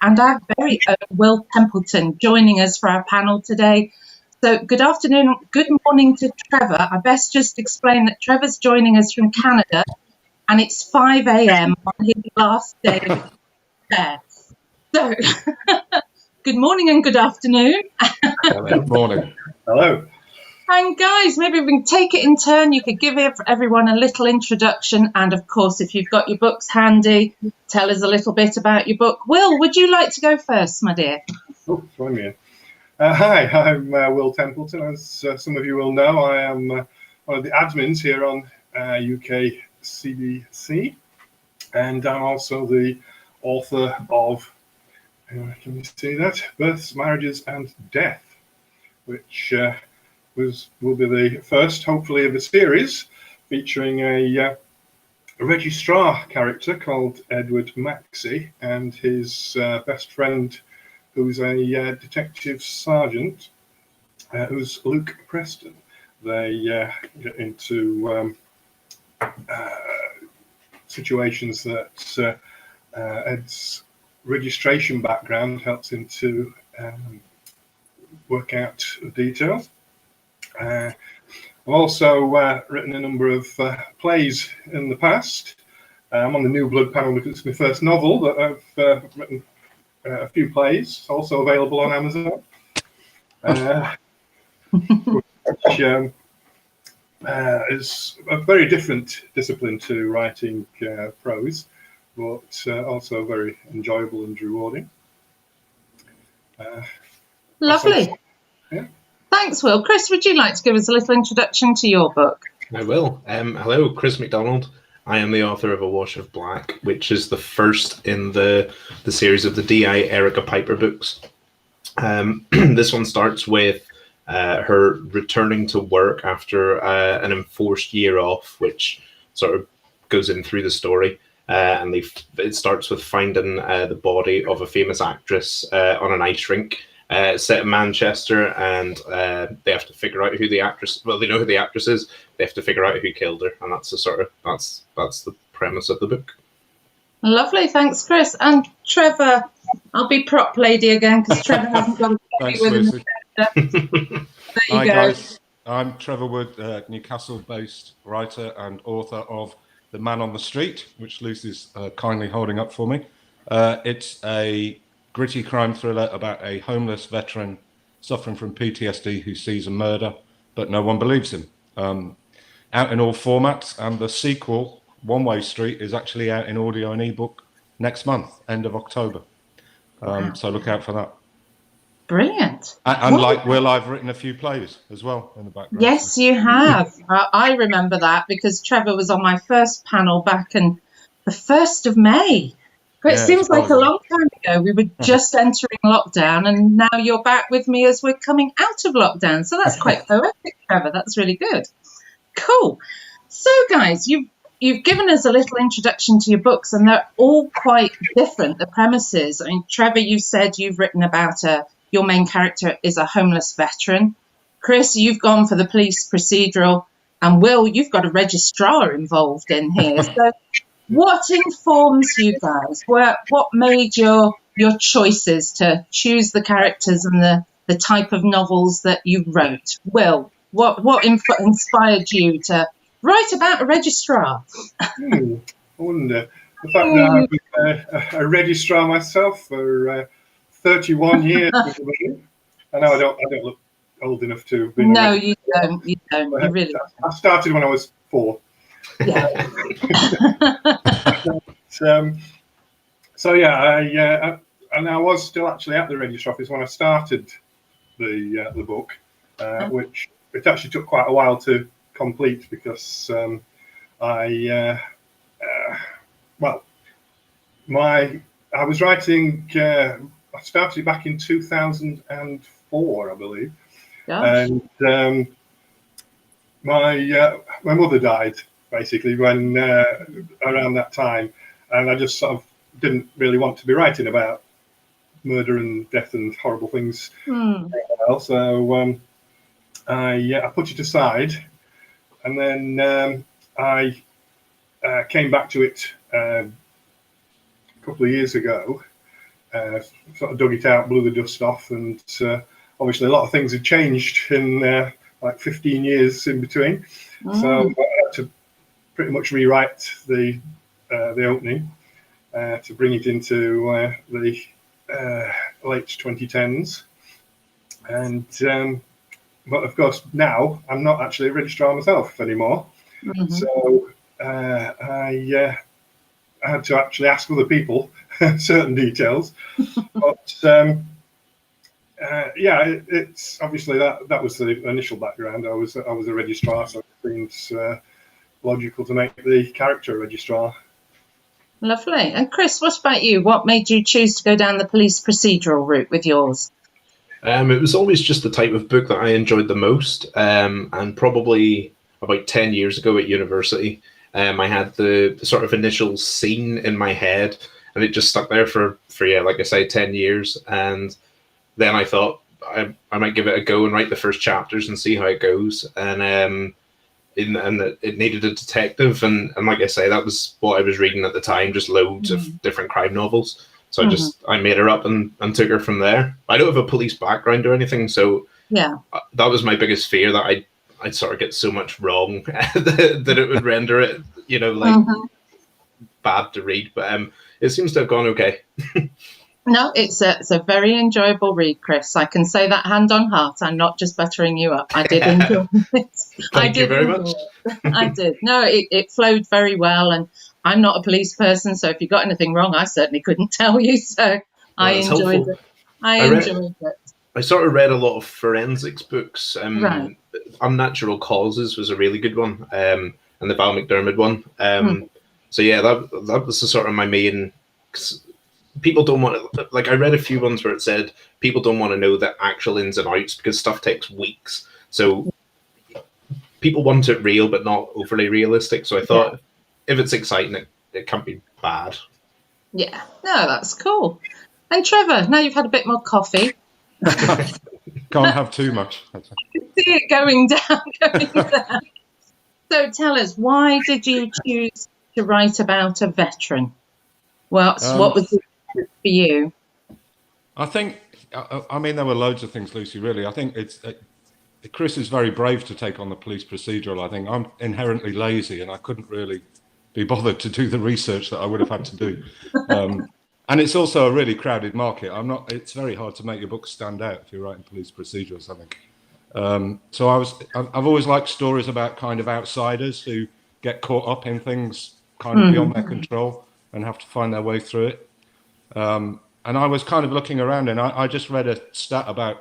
and our very own Will Templeton joining us for our panel today. So good afternoon, good morning to Trevor. I best just explain that Trevor's joining us from Canada and it's 5 a.m. on his last day there. So good morning and good afternoon. Good morning. Hello. And guys, maybe we can take it in turn. You could give everyone a little introduction. And of course, if you've got your books handy, tell us a little bit about your book. Will, would you like to go first, my dear? Oh, join me in. Hi, I'm Will Templeton. As some of you will know, I am one of the admins here on UK CBC. And I'm also the author of, can you see that? Births, Marriages and Death, which will be the first, hopefully, of a series featuring a registrar character called Edward Maxey and his best friend, who's a detective sergeant, who's Luke Preston. They get into situations that Ed's registration background helps him to work out the details. I've also written a number of plays in the past. I'm on the New Blood panel because it's my first novel, but I've written a few plays, also available on Amazon, which is a very different discipline to writing prose, but also very enjoyable and rewarding. Lovely. Yeah. Thanks, Will. Chris, would you like to give us a little introduction to your book? I will. Hello, Chris MacDonald. I am the author of A Wash of Black, which is the first in the series of the D.I. Erica Piper books. This one starts with her returning to work after an enforced year off, which sort of goes in through the story. And it starts with finding the body of a famous actress on an ice rink. Set in Manchester, and they have to figure out who the actress. Well, they know who the actress is. They have to figure out who killed her, and that's the premise of the book. Lovely, thanks, Chris. And Trevor, I'll be prop lady again because Trevor hasn't got a with him. There you Hi go. guys, I'm Trevor Wood, Newcastle-based writer and author of The Man on the Street, which Lucy's kindly holding up for me. It's a gritty crime thriller about a homeless veteran suffering from PTSD who sees a murder, but no one believes him. Out in all formats, and the sequel, One Way Street, is actually out in audio and ebook next month, end of October. Wow. So look out for that. Brilliant. And like Will, I've written a few plays as well in the background. Yes, you have. I remember that because Trevor was on my first panel back in the 1st of May. But it seems like a long time ago. We were just entering lockdown, and now you're back with me as we're coming out of lockdown. So that's quite poetic, Trevor. That's really good. Cool. So, guys, you've given us a little introduction to your books, and they're all quite different, the premises. I mean, Trevor, you said you've written about your main character is a homeless veteran. Chris, you've gone for the police procedural. And Will, you've got a registrar involved in here. So what informs you guys? What made your choices to choose the characters and the type of novels that you wrote? Will, what inspired you to write about a registrar? I wonder. The fact that I was a registrar myself for 31 years. I know I don't look old enough to be. No, you don't. You don't. You really don't. I started when I was 4. Yeah. So yeah, I was still actually at the registry office when I started the book, which it actually took quite a while to complete because I was writing. I started back in 2004, I believe. Gosh. And my mother died basically when around that time, and I just sort of didn't really want to be writing about murder and death and horrible things. So I put it aside, and then I came back to it a couple of years ago, sort of dug it out, blew the dust off, and obviously a lot of things have changed in like 15 years in between. So I had to pretty much rewrite the opening to bring it into the late 2010s. And but of course now I'm not actually a registrar myself anymore. So I had to actually ask other people certain details. But it's obviously that was the initial background. I was a registrar, so it seems logical to make the character a registrar. Lovely. And Chris, what about you? What made you choose to go down the police procedural route with yours? It was always just the type of book that I enjoyed the most. And probably about 10 years ago at university, I had the sort of initial scene in my head, and it just stuck there for like I say, 10 years. And then I thought I might give it a go and write the first chapters and see how it goes. And it needed a detective, and like I say, that was what I was reading at the time, just loads of different crime novels. So I made her up and took her from there. I don't have a police background or anything, so yeah, that was my biggest fear, that I'd sort of get so much wrong that it would render it, bad to read. But it seems to have gone okay. No, it's a very enjoyable read, Chris. I can say that hand on heart. I'm not just buttering you up. I did enjoy it. Thank you very much. I did. No, it flowed very well, and I'm not a police person, so if you got anything wrong, I certainly couldn't tell you. So I enjoyed it. I enjoyed it. I sort of read a lot of forensics books. Right. Unnatural Causes was a really good one, and the Val McDermid one. So yeah, that was the sort of my main. People don't want to, like, I read a few ones where it said people don't want to know the actual ins and outs because stuff takes weeks. So people want it real, but not overly realistic. So I thought if it's exciting, it can't be bad. Yeah, no, that's cool. And Trevor, now you've had a bit more coffee. Can't have too much. See it going down. So tell us, why did you choose to write about a veteran? Well, what was it for you? I think, I mean, there were loads of things, Lucy, really. I think Chris is very brave to take on the police procedural. I think I'm inherently lazy, and I couldn't really be bothered to do the research that I would have had to do. And it's also a really crowded market. It's very hard to make your book stand out if you're writing police procedurals, I think. So I've always liked stories about kind of outsiders who get caught up in things kind of beyond their control and have to find their way through it. And I was kind of looking around, and I just read a stat about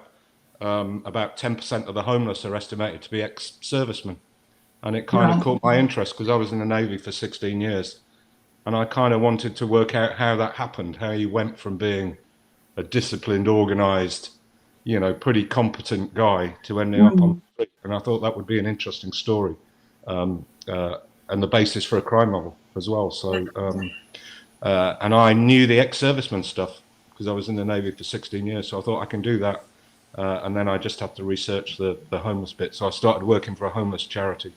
10% of the homeless are estimated to be ex-servicemen. And it kind of caught my interest because I was in the Navy for 16 years. And I kind of wanted to work out how that happened, how you went from being a disciplined, organised, pretty competent guy to ending up on the street. And I thought that would be an interesting story and the basis for a crime novel as well. So, and I knew the ex-serviceman stuff because I was in the Navy for 16 years. So I thought I can do that. And then I just had to research the homeless bit. So I started working for a homeless charity,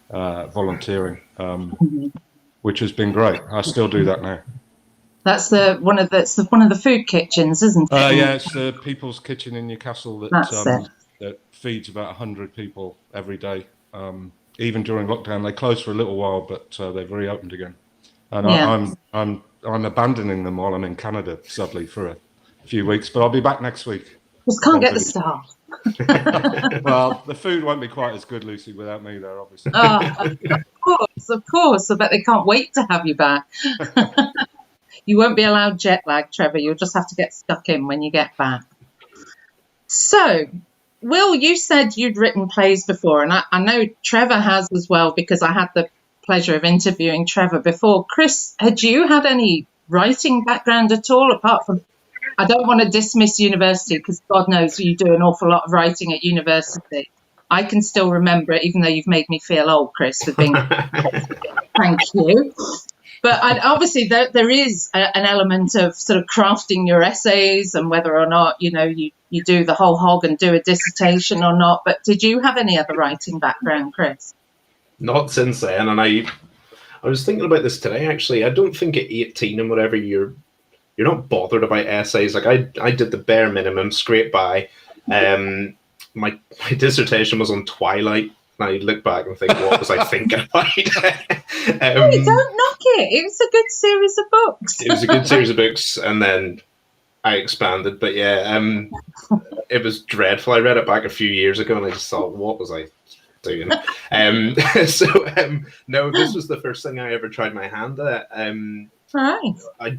volunteering, which has been great. I still do that now. That's one of the food kitchens, isn't it? Yeah, it's the People's Kitchen in Newcastle that feeds about 100 people every day. Even during lockdown, they closed for a little while, but they've reopened again. And I'm abandoning them while I'm in Canada, sadly, for a few weeks. But I'll be back next week. Just can't get the staff. Well, the food won't be quite as good, Lucy, without me there, obviously. Of course. I bet they can't wait to have you back. You won't be allowed jet lag, Trevor. You'll just have to get stuck in when you get back. So, Will, you said you'd written plays before, and I know Trevor has as well, because I had the pleasure of interviewing Trevor before. Chris, had you had any writing background at all, apart from... I don't want to dismiss university because God knows you do an awful lot of writing at university. I can still remember it, even though you've made me feel old, Chris, for being... Thank you. But obviously there is an element of sort of crafting your essays and whether or not, you do the whole hog and do a dissertation or not. But did you have any other writing background, Chris? Not since then. And I was thinking about this today, actually. I don't think at 18 and whatever you're you're not bothered about essays. Like I did the bare minimum, scrape by. My dissertation was on Twilight. And I look back and think, what was I thinking about? Hey, don't knock it. It was a good series of books. It was a good series of books, and then I expanded. But yeah, it was dreadful. I read it back a few years ago, and I just thought, what was I doing? No, this was the first thing I ever tried my hand at. Right. I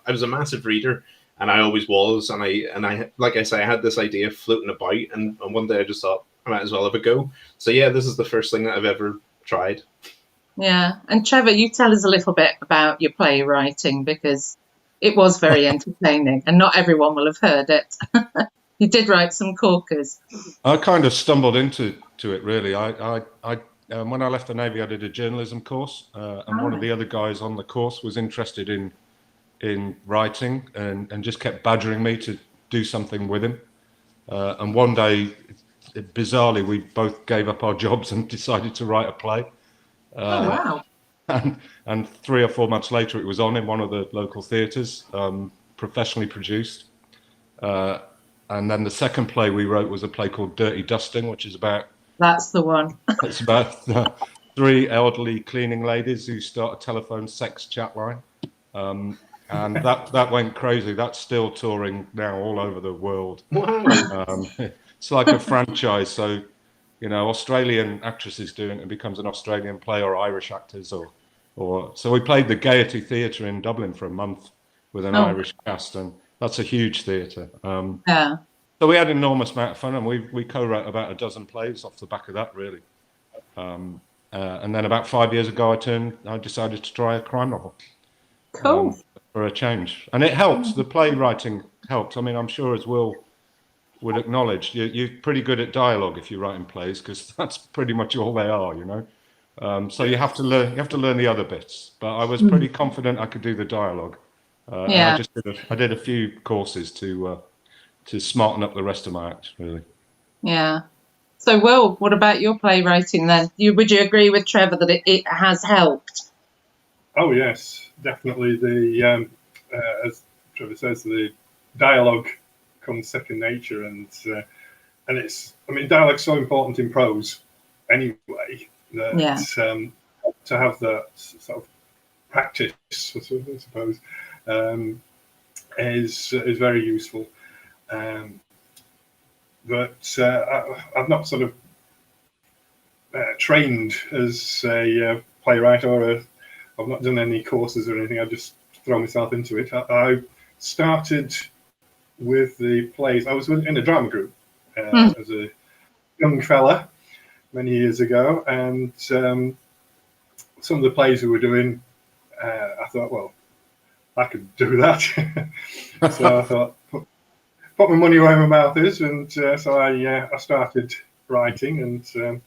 was a massive reader, and I always was, and I like I say, I had this idea floating about, and one day I just thought I might as well have a go. So yeah, this is the first thing that I've ever tried. Yeah, and Trevor, you tell us a little bit about your playwriting, because it was very entertaining, and not everyone will have heard it. You did write some corkers. I kind of stumbled into it, really. I when I left the Navy, I did a journalism course, and one of the other guys on the course was interested in writing, and just kept badgering me to do something with him. And one day, bizarrely, we both gave up our jobs and decided to write a play. Oh, wow. And 3 or 4 months later, it was on in one of the local theatres, professionally produced. And then the second play we wrote was a play called Dirty Dusting, which is about... That's the one. It's about 3 elderly cleaning ladies who start a telephone sex chat line. And that went crazy. That's still touring now all over the world. Wow. It's like a franchise. So, Australian actresses do it, and it becomes an Australian play, or Irish actors, or so we played the Gaiety Theatre in Dublin for a month with an Irish cast, and that's a huge theatre. Yeah. So we had an enormous amount of fun, and we co-wrote about a dozen plays off the back of that, really. And then about 5 years ago, I decided to try a crime novel. Cool. For a change, and it helps. The playwriting helps. I mean, I'm sure, as Will would acknowledge, you're pretty good at dialogue if you're writing plays, because that's pretty much all they are, So you have to learn the other bits. But I was pretty confident I could do the dialogue. Yeah. I did a few courses to smarten up the rest of my act, really. Yeah. So, Will, what about your playwriting then? Would you agree with Trevor that it has helped? Oh yes, definitely. As Trevor says, the dialogue comes second nature, and dialogue's so important in prose anyway. That, to have that sort of practice, I suppose, is very useful. But I've not sort of trained as a playwright, or I've not done any courses or anything. I've just thrown myself into it. I started with the plays. I was in a drama group as a young fella many years ago, and some of the plays we were doing, I thought, well, I could do that. So I thought, put my money where my mouth is, and so I started writing. And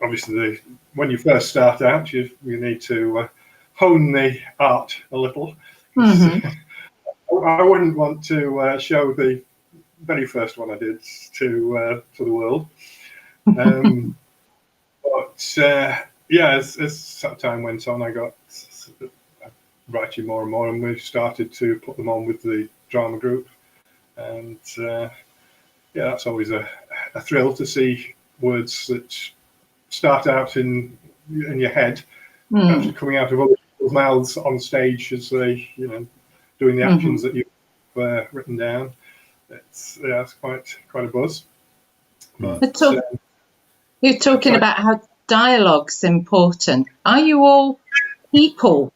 obviously, when you first start out, you need to hone the art a little. Mm-hmm. I wouldn't want to show the very first one I did to the world. But as time went on, I got writing more and more, and we started to put them on with the drama group. And that's always a thrill to see words that start out in your head, actually coming out of other people's mouths on stage as they, doing the actions that you've written down. It's quite a buzz. But, you're talking about how dialogue's important. Are you all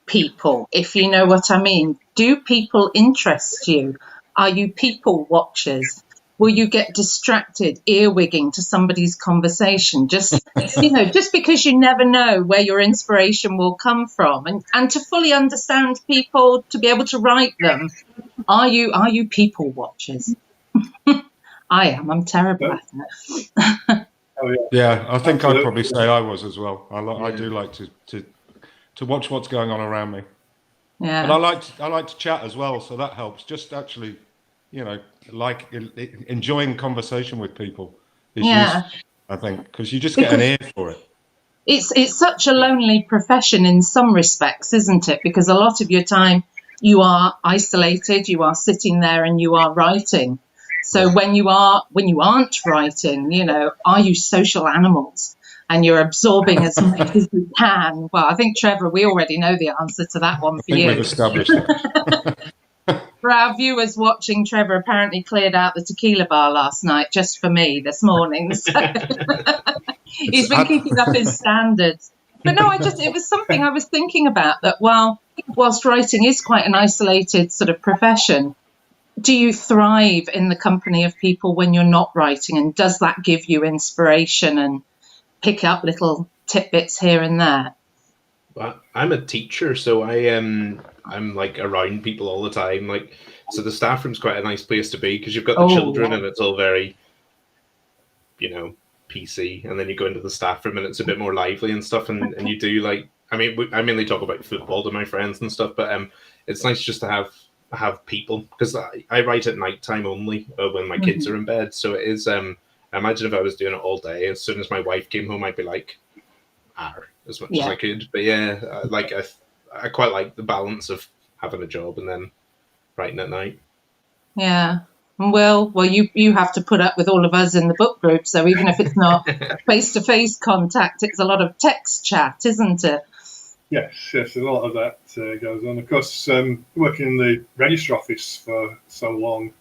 people, if you know what I mean? Do people interest you? Are you people watchers? Will you get distracted, earwigging to somebody's conversation? Just because you never know where your inspiration will come from, and to fully understand people, to be able to write them. Are you people watchers? I am. I'm terrible at it. Yeah, I think I'd probably say I was as well. I do like to watch what's going on around me. Yeah. But I like to chat as well, so that helps. Just actually, like enjoying conversation with people is useful, I think, because you just get an ear for it. It's such a lonely profession in some respects, isn't it? Because a lot of your time you are isolated, you are sitting there and you are writing. So when you aren't writing, you know, are you social animals and you're absorbing as much as you can? Well, I think, Trevor, we already know the answer to that one for you. We've established it. For our viewers watching, Trevor apparently cleared out the tequila bar last night just for me this morning. So he's been keeping up his standards. But no, it was something I was thinking about, that whilst writing is quite an isolated sort of profession, do you thrive in the company of people when you're not writing? And does that give you inspiration and pick up little tidbits here and there? Well, I'm a teacher, so I'm like around people all the time. Like, so the staff room's quite a nice place to be because you've got the children and it's all very, you know, PC. And then you go into the staff room and it's a bit more lively and stuff. And you do like, I mean, I mainly talk about football to my friends and stuff, but it's nice just to have people, because I write at night time only when my kids are in bed. So it is, I imagine if I was doing it all day, as soon as my wife came home, I'd be like, as much as I could. But yeah, like I quite like the balance of having a job and then writing at night. Yeah. Well, you have to put up with all of us in the book group. So even if it's not face-to-face contact, it's a lot of text chat, isn't it? Yes, a lot of that goes on. Of course, working in the register office for so long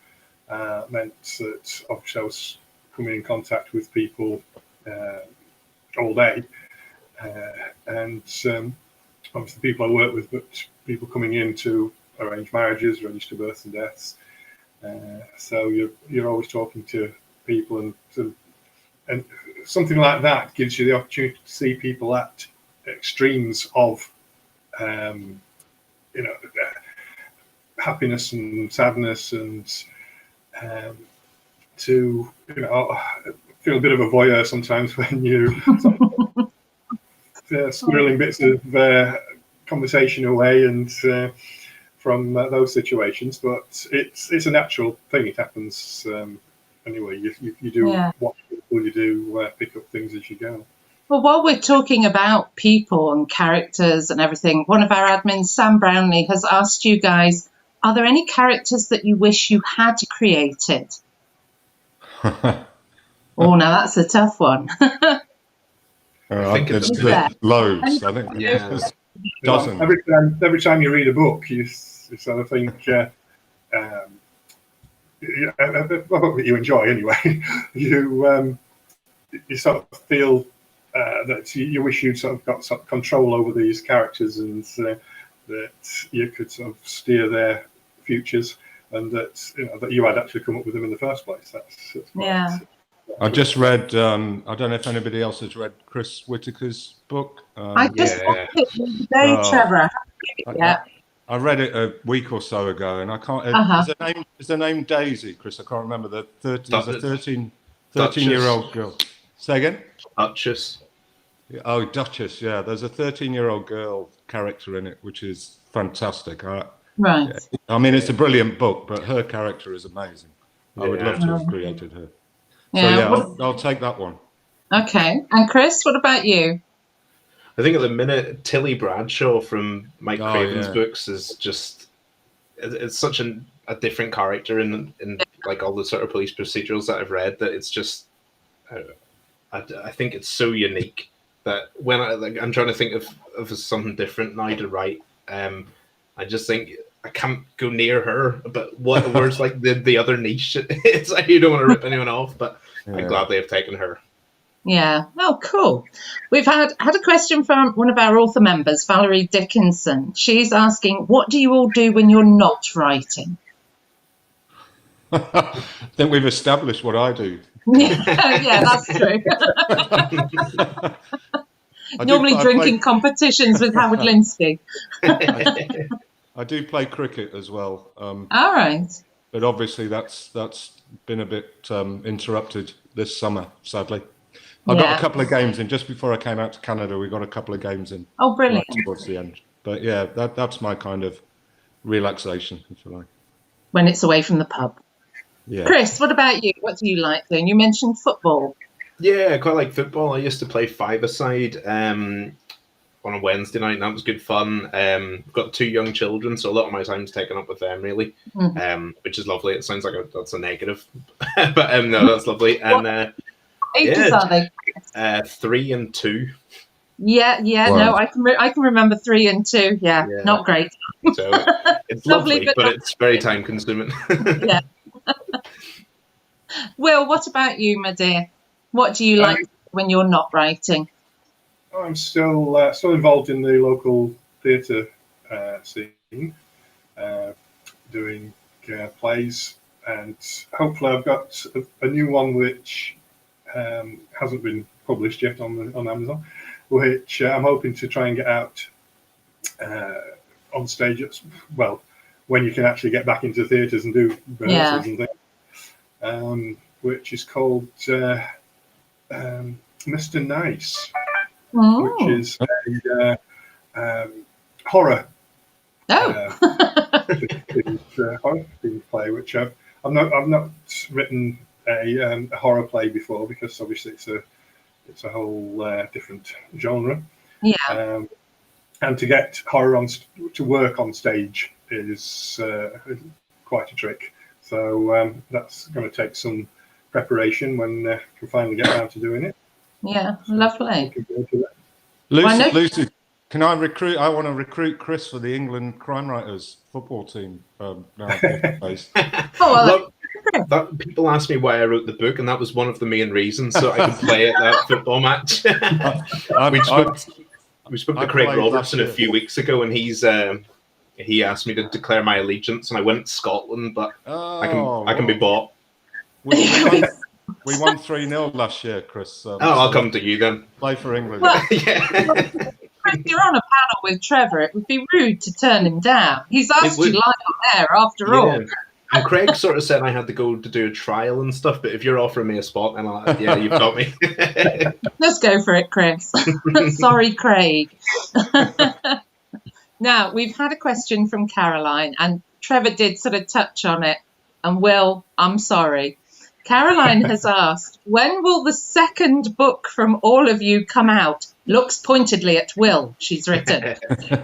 meant that obviously I was coming in contact with people all day. And obviously people I work with, but people coming in to arrange marriages, register births and deaths. So you're always talking to people, and something like that gives you the opportunity to see people at extremes of happiness and sadness, and to feel a bit of a voyeur sometimes when you squirreling bits of conversation away and from those situations, but it's a natural thing. It happens anyway. You do watch people, you do pick up things as you go. Well, while we're talking about people and characters and everything, one of our admins, Sam Brownlee, has asked you guys, are there any characters that you wish you had created? Oh, now that's a tough one. I think there's loads. I think there's dozens. Every time you read a book, you sort of think, a book that you enjoy anyway, you sort of feel that you wish you'd sort of got some control over these characters, and that you could sort of steer their futures, and that you had actually come up with them in the first place. That's I just read, I don't know if anybody else has read Chris Whitaker's book. I just read it the other day, Trevor. I read it a week or so ago, and I can't. Is the name Daisy, Chris? I can't remember. There's a 13-year-old girl. Say again? Duchess. Oh, Duchess, yeah. There's a 13-year-old girl character in it, which is fantastic. Right. I mean, it's a brilliant book, but her character is amazing. I would love to have created her. Yeah, so I'll take that one. Okay. And Chris, what about you? I think at the minute, Tilly Bradshaw from Mike Craven's books is just, it's such a different character in like all the sort of police procedurals that I've read, that it's just, I think it's so unique that when I'm trying to think of something different now to write, I just think I can't go near her. But where's like the other niche? It's like you don't want to rip anyone off, but I'm glad they have taken her. Yeah. Oh, cool. We've had a question from one of our author members, Valerie Dickinson. She's asking, what do you all do when you're not writing? I think we've established what I do. Yeah, that's true. Normally drinking competitions with Howard Linsky. I do play cricket as well. All right. But obviously that's been a bit interrupted this summer, sadly. I got a couple of games in just before I came out to Canada. We got a couple of games in. Oh, brilliant! Towards the end, but yeah, that's my kind of relaxation, if you like. When it's away from the pub. Yeah. Chris, what about you? What do you like doing? You mentioned football. Yeah, I quite like football. I used to play five-a-side on a Wednesday night, and that was good fun. I've got two young children, so a lot of my time's taken up with them, really, which is lovely. It sounds like that's a negative, but no, that's lovely. And ages are they? 3 and 2. Yeah, Wow. no, I can remember 3 and 2. Yeah, Yeah. not great. So it's Lovely, lovely, but it's very time consuming. Yeah. Will, what about you, my dear? What do you like when you're not writing? I'm still involved in the local theatre scene, doing plays, and hopefully I've got a new one which hasn't been published yet on Amazon, which I'm hoping to try and get out on stage. Well, when you can actually get back into theatres and do rehearsals and things, which is called Mr. Nice. Which is a horror. Horror play, which I've not written a horror play before, because obviously it's a whole different genre. Yeah. And to get horror to work on stage is quite a trick. So that's going to take some preparation when I can finally get around to doing it. Yeah, lovely. Lucy, can I recruit? I want to recruit Chris for the England Crime Writers football team. People ask me why I wrote the book, and that was one of the main reasons, so I could play at that football match. We spoke to Craig Robertson a few weeks ago, and he asked me to declare my allegiance, and I went to Scotland, but I can be bought. We won 3-0 last year, Chris. I'll come to you then. Play for England. Well, if you're on a panel with Trevor, it would be rude to turn him down. He's asked you live on air, after all. And Craig sort of said I had to go to do a trial and stuff, but if you're offering me a spot, then you've got me. Let's go for it, Chris. Sorry, Craig. Now, we've had a question from Caroline, and Trevor did sort of touch on it. And Will, I'm sorry. Caroline has asked, when will the second book from all of you come out? Looks pointedly at Will, she's written.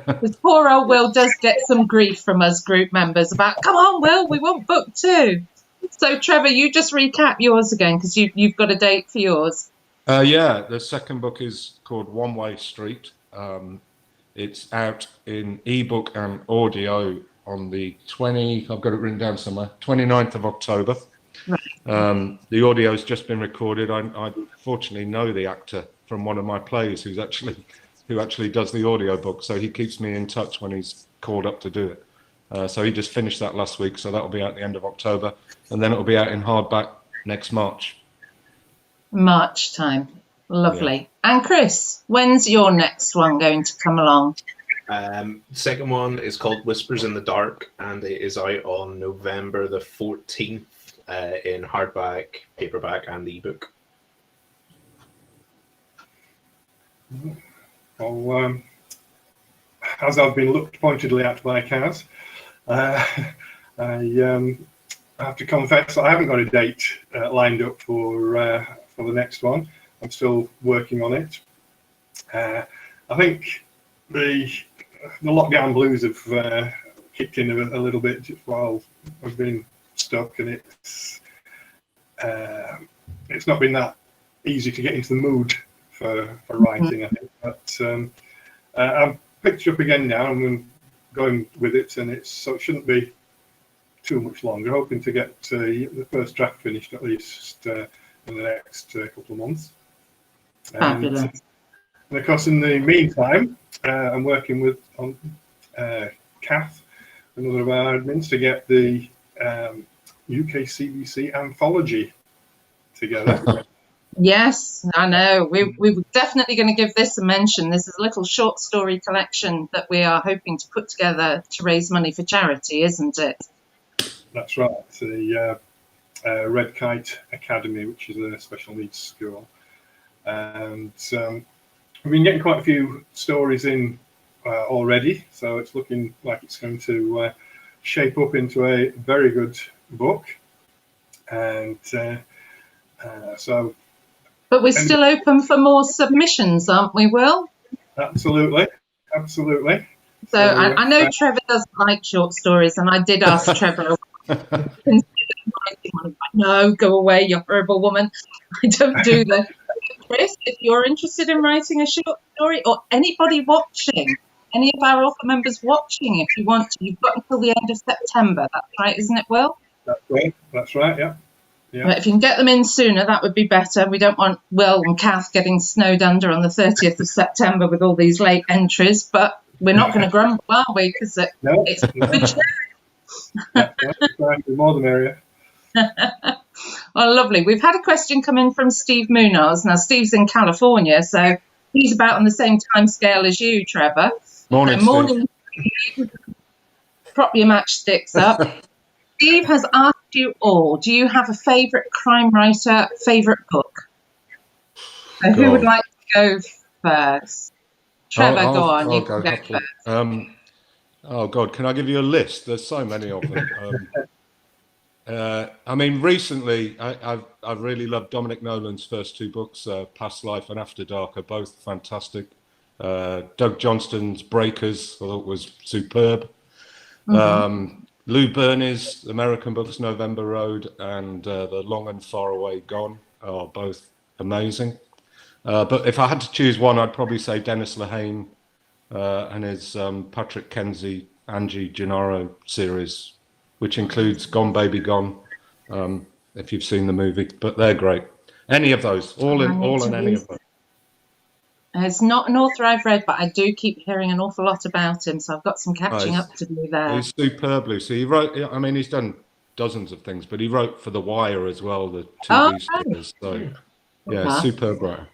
Because poor old Will does get some grief from us group members about, come on, Will, we want book 2. So, Trevor, you just recap yours again, because you've got a date for yours. The second book is called One Way Street. It's out in ebook and audio on the I've got it written down somewhere, 29th of October. Right. The audio has just been recorded. I fortunately know the actor from one of my plays who actually does the audio book, so he keeps me in touch when he's called up to do it. So he just finished that last week, so that'll be out at the end of October, and then it'll be out in hardback next March. March time. Lovely. Yeah. And Chris, when's your next one going to come along? Second one is called Whispers in the Dark, and it is out on November the 14th in hardback, paperback, and ebook. Well, as I've been looked pointedly at by Kaz, I have to confess I haven't got a date lined up for the next one. I'm still working on it. I think the lockdown blues have kicked in a little bit while I've been stuck, and it's not been that easy to get into the mood for writing, I think. But I've picked it up again now, and I'm going with it, and it shouldn't be too much longer. Hoping to get the first draft finished at least in the next couple of months. Fabulous. And of course, in the meantime, I'm working on Kath, another of our admins, to get the UK CBC anthology together. Yes, I know. We're definitely going to give this a mention. This is a little short story collection that we are hoping to put together to raise money for charity, isn't it? That's right. The Red Kite Academy, which is a special needs school. And we've been getting quite a few stories in already, so it's looking like it's going to shape up into a very good book. And so But we're still open for more submissions, aren't we, Will? Absolutely. So I know Trevor doesn't like short stories, and I did ask Trevor. No, go away, you horrible woman. I don't do that. Chris, if you're interested in writing a short story, or anybody watching, any of our author members watching, if you want to, you've got until the end of September. That's right, isn't it, Will? That's right, yeah. But if you can get them in sooner, that would be better. We don't want Will and Kath getting snowed under on the 30th of September with all these late entries, but we're not going to grumble, are we? Because it's good. The more the merrier. Oh, lovely. We've had a question come in from Steve Munoz. Now, Steve's in California, so he's about on the same time scale as you, Trevor. Morning. Prop your matchsticks up. Steve has asked you all, do you have a favourite crime writer, favourite book? So who would like to go first? Trevor, go on. You can go first. Oh, God, can I give you a list? There's so many of them. I mean, recently, I've really loved Dominic Nolan's first two books, Past Life and After Dark, are both fantastic. Doug Johnston's Breakers, I thought was superb. Lou Burney's American books, November Road, and The Long and Far Away Gone are both amazing. But if I had to choose one, I'd probably say Dennis Lehane and his Patrick Kenzie, Angie Gennaro series, which includes Gone Baby Gone, if you've seen the movie. But they're great. Any of those, all in any of them. It's not an author I've read, but I do keep hearing an awful lot about him, so I've got some catching up to do there. He's superb, Lucy. He wrote, I mean, he's done dozens of things, but he wrote for The Wire as well, the TV series. So, yeah, superb writer.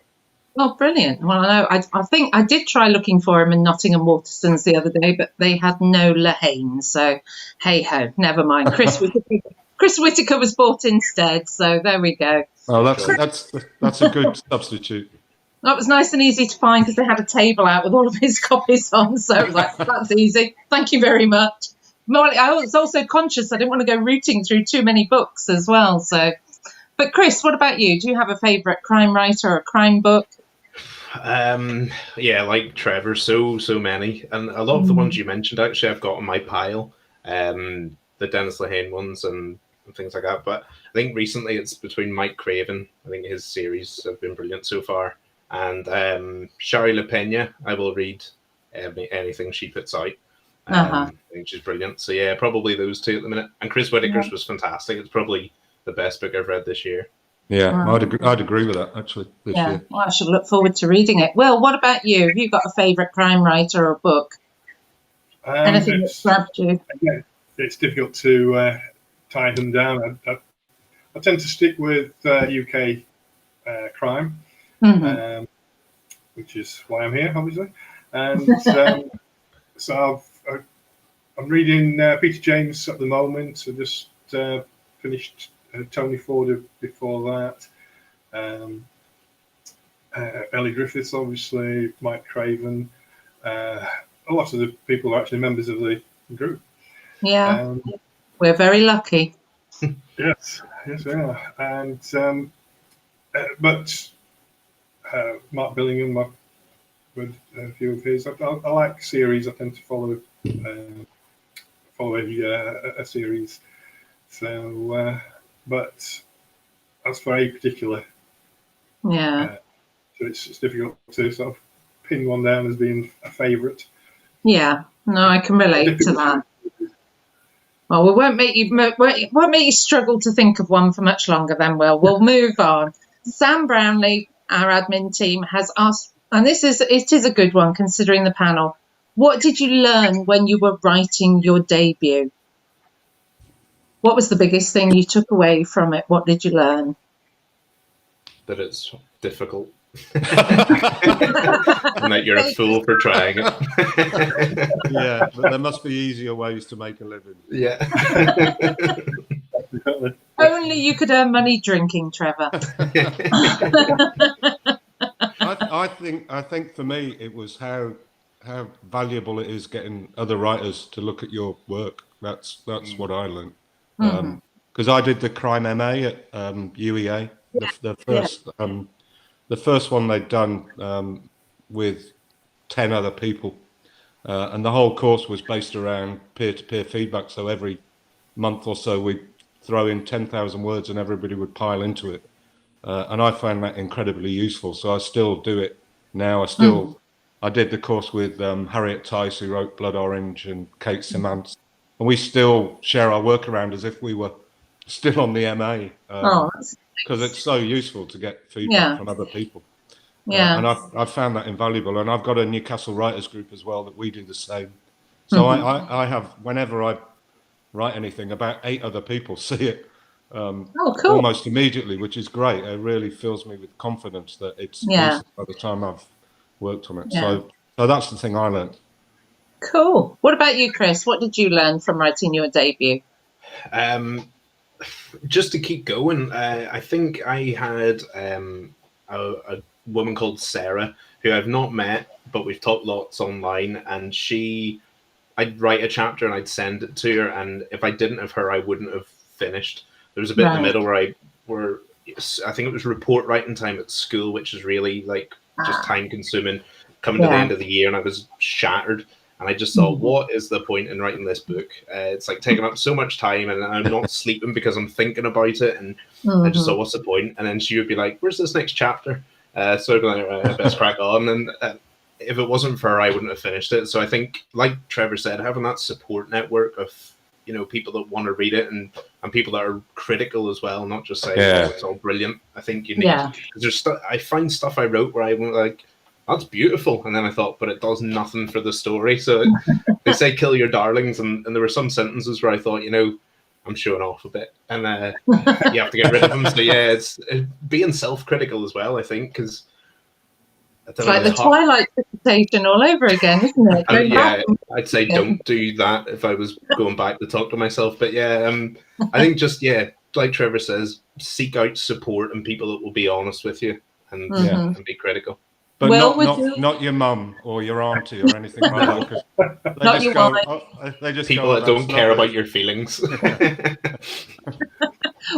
Oh, brilliant. Well, I know. I think I did try looking for him in Nottingham Waterstones the other day, but they had no Lehane. So, hey-ho, never mind. Chris Whitaker was bought instead, so there we go. Oh, that's a good substitute. That was nice and easy to find because they had a table out with all of his copies on. So I was like, that's easy. Thank you very much. I was also conscious I didn't want to go rooting through too many books as well. So, but Chris, what about you? Do you have a favourite crime writer or a crime book? Yeah, like Trevor, so many. And a lot of the ones you mentioned, actually, I've got on my pile. The Dennis Lehane ones and things like that. But I think recently it's between Mike Craven. I think his series have been brilliant so far. And Shari LaPena, I will read anything she puts out. I think she's brilliant. So yeah, probably those two at the minute. And Chris Whitaker's was fantastic. It's probably the best book I've read this year. Yeah, I'd agree with that, actually, this year. Well, I should look forward to reading it. Will, what about you? Have you got a favourite crime writer or book? Anything that's grabbed you? Again, it's difficult to tie them down. I tend to stick with UK crime. Which is why I'm here, obviously. And so I'm reading Peter James at the moment. I just finished Tony Ford before that. Ellie Griffiths, obviously, Mike Craven. A lot of the people are actually members of the group. Yeah, we're very lucky. Yes, we are. And but Mark Billingham, with a few of his. I like series. I tend to follow a series. So, but as for a particular, so it's difficult to sort of pin one down as being a favourite. Yeah, no, I can relate to that. Well, we won't make you struggle to think of one for much longer. Then we'll move on. Sam Brownlee, our admin team, has asked, and it is a good one considering the panel. What did you learn when you were writing your debut? What was the biggest thing you took away from it? What did you learn? That it's difficult. And that you're a fool for trying it. Yeah, but there must be easier ways to make a living. Yeah. Only you could earn money drinking, Trevor. I think for me it was how valuable it is getting other writers to look at your work. That's what I learned. Because I did the crime MA at UEA, the first the first one they'd done with 10 other people. And the whole course was based around peer-to-peer feedback. So every month or so, we'd throw in 10,000 words and everybody would pile into it. And I found that incredibly useful. So I still do it now. I did the course with Harriet Tice, who wrote Blood Orange, and Kate Simantz. And we still share our work around as if we were still on the MA. Because it's so useful to get feedback from other people. And I've found that invaluable. And I've got a Newcastle writers group as well that we do the same. So I have, whenever I write anything, about 8 other people see it almost immediately, which is great. It really fills me with confidence that it's decent by the time I've worked on it. So that's the thing I learned. Cool. What about you, Chris? What did you learn from writing your debut? Just to keep going, I think I had a woman called Sarah, who I've not met, but we've talked lots online, and I'd write a chapter and I'd send it to her, and if I didn't have her, I wouldn't have finished. There was a bit in the middle where I think it was report writing time at school, which is really like just time consuming, coming to the end of the year, and I was shattered. And I just thought, what is the point in writing this book? It's like taking up so much time, and I'm not sleeping because I'm thinking about it. And I just thought, what's the point? And then she would be like, where's this next chapter? So I'd be like, best crack on. And if it wasn't for her, I wouldn't have finished it. So I think, like Trevor said, having that support network of, you know, people that want to read it and people that are critical as well, not just saying, oh, it's all brilliant. I think you need, because I find stuff I wrote where I went like, that's beautiful. And then I thought, but it does nothing for the story. So they say kill your darlings. And there were some sentences where I thought, you know, I'm showing off a bit. And you have to get rid of them. So yeah, it's being self-critical as well, I think, because it's like the Twilight dissertation all over again, isn't it? I'd say don't do that if I was going back to talk to myself. But I think just, like Trevor says, seek out support and people that will be honest with you and be critical. But not your mum or your auntie or anything like that. Not your wife. They just people that don't care about your feelings.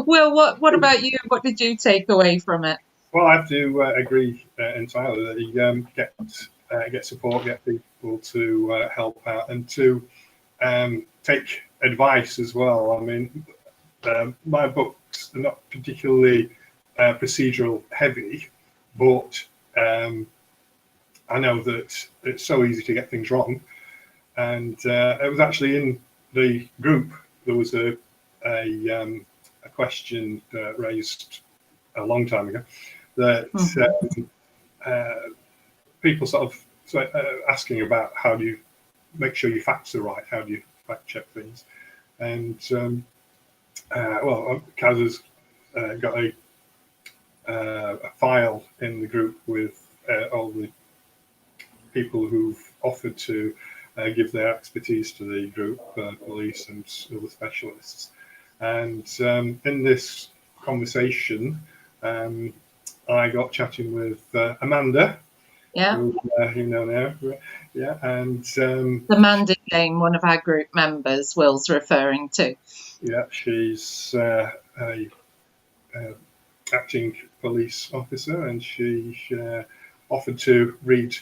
Well, what about you? What did you take away from it? Well, I have to agree entirely that you get support, get people to help out, and to take advice as well. I mean, my books are not particularly procedural heavy, but I know that it's so easy to get things wrong, and it was actually in the group there was a question raised a long time ago that people sort of asking about how do you make sure your facts are right, how do you fact check things, and Kaz has got a file in the group with all the people who've offered to give their expertise to the group, police and other specialists. And in this conversation, I got chatting with Amanda, who you know now, and Amanda Game, one of our group members, Will's referring to. Yeah, she's a acting police officer, and she offered to read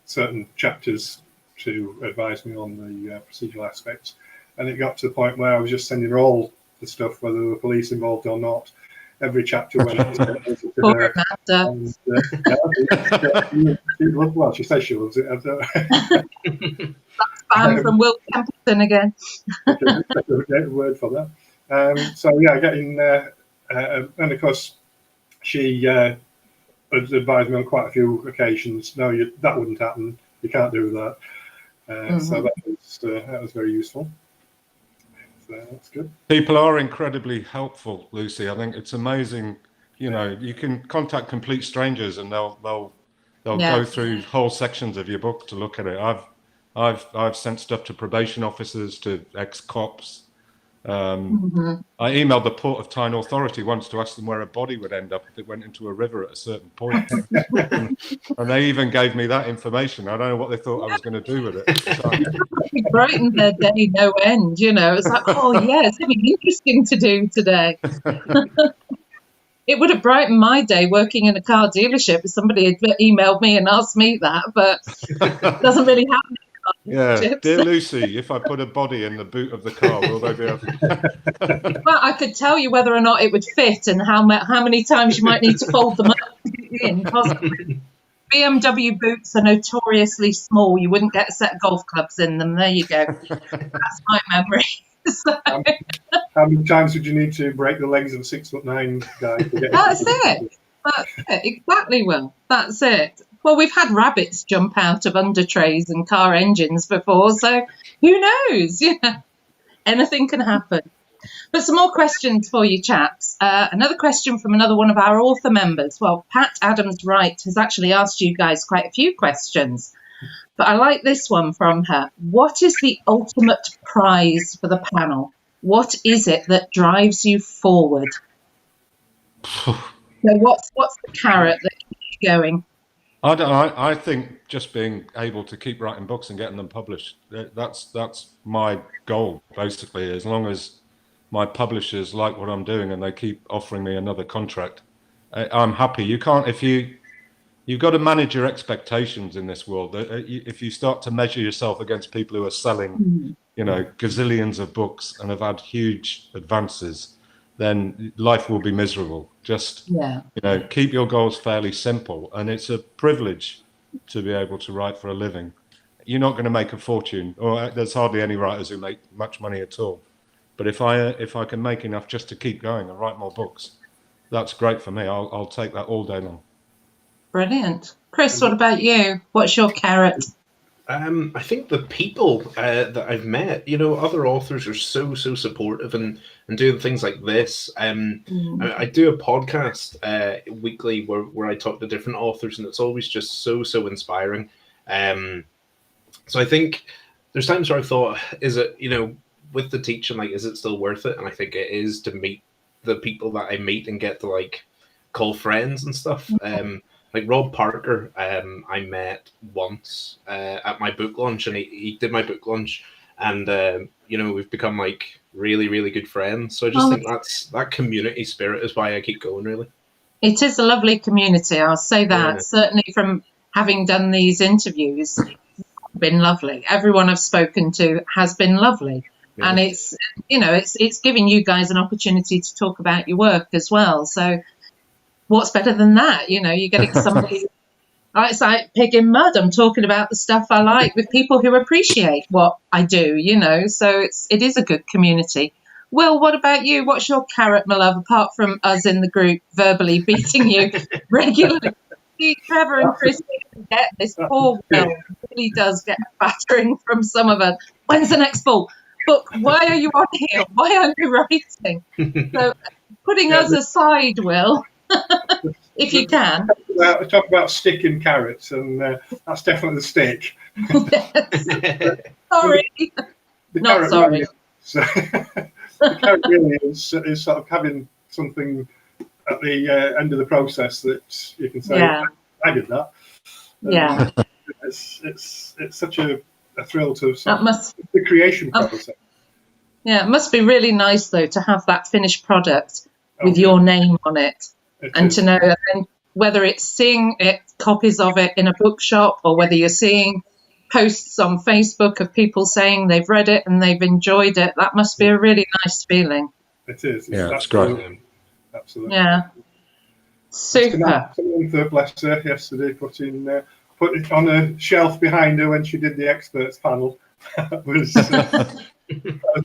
certain chapters to advise me on the procedural aspects. And it got to the point where I was just sending her all the stuff, whether there were police involved or not. Every chapter went to her. And, well, she says she loves it. Spam from Will Templeton again. Word for that. So yeah, getting and of course she has advised me on quite a few occasions. No, that wouldn't happen. You can't do that. So that was very useful. That's good. People are incredibly helpful, Lucy. I think it's amazing. You know, you can contact complete strangers and they'll go through whole sections of your book to look at it. I've sent stuff to probation officers, to ex-cops. I emailed the Port of Tyne Authority once to ask them where a body would end up if it went into a river at a certain point. and they even gave me that information. I don't know what they thought I was going to do with it. So, it brightened their day no end, you know. It's like, oh yeah, it's something interesting to do today. it would have brightened my day working in a car dealership if somebody had emailed me and asked me that, but it doesn't really happen. Yeah, dear Lucy, if I put a body in the boot of the car, will they be able to... Well, I could tell you whether or not it would fit and how many times you might need to fold them up to get it in, possibly. BMW boots are notoriously small. You wouldn't get a set of golf clubs in them. There you go. That's my memory. So, how many times would you need to break the legs of a 6'9" guy to get that's it. That's it. Exactly, Will. That's it. Well, we've had rabbits jump out of under trays and car engines before, so who knows? Yeah, anything can happen. But some more questions for you, chaps. Another question from another one of our author members. Well, Pat Adams Wright has actually asked you guys quite a few questions, but I like this one from her. What is the ultimate prize for the panel? What is it that drives you forward? So what's the carrot that keeps you going? I think just being able to keep writing books and getting them published, that's my goal, basically. As long as my publishers like what I'm doing and they keep offering me another contract, I'm happy. You can't, you've got to manage your expectations in this world. If you start to measure yourself against people who are selling, gazillions of books and have had huge advances, then life will be miserable. Just, keep your goals fairly simple. And it's a privilege to be able to write for a living. You're not going to make a fortune, or there's hardly any writers who make much money at all. But if I can make enough just to keep going and write more books, that's great for me. I'll take that all day long. Brilliant. Chris, what about you? What's your carrot? I think the people that I've met, other authors are so supportive and doing things like this. I do a podcast weekly where I talk to different authors, and it's always just so inspiring. So I think there's times where I've thought, is it, with the teaching, like, is it still worth it? And I think it is, to meet the people that I meet and get to like call friends and stuff. Like Rob Parker, I met once at my book launch, and he did my book launch, and we've become like really good friends. So I just think that community spirit is why I keep going. Really, it is a lovely community. I'll say that certainly from having done these interviews, it's been lovely. Everyone I've spoken to has been lovely, and it's it's giving you guys an opportunity to talk about your work as well. So. What's better than that? You're getting somebody. It's like pig in mud. I'm talking about the stuff I like with people who appreciate what I do. So it is a good community. Will, what about you? What's your carrot, my love? Apart from us in the group verbally beating you regularly, Trevor and Chris get this. Poor Will really does get battering from some of us. When's the next book? Why are you on here? Why aren't you writing? So putting us aside, Will. If you can. Talk about stick and carrots, and that's definitely the stick. Yes. Sorry. Not sorry. The carrot really is sort of having something at the end of the process that you can say, I did that. It's such a thrill to the creation process. Yeah, it must be really nice though to have that finished product with your name on it. And to know whether it's seeing copies of it in a bookshop, or whether you're seeing posts on Facebook of people saying they've read it and they've enjoyed it, that must be a really nice feeling. It is. It's great. Absolutely. Yeah. Super. Someone, bless her, yesterday put it on a shelf behind her when she did the experts panel. was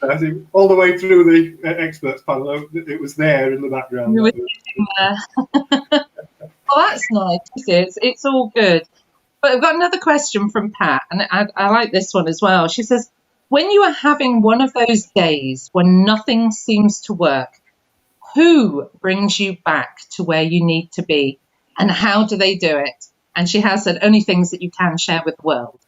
I think all the way through the experts panel, it was there in the background. Well, that's nice. It's all good. But I've got another question from Pat, and I like this one as well. She says, when you are having one of those days when nothing seems to work, who brings you back to where you need to be, and how do they do it? And she has said only things that you can share with the world.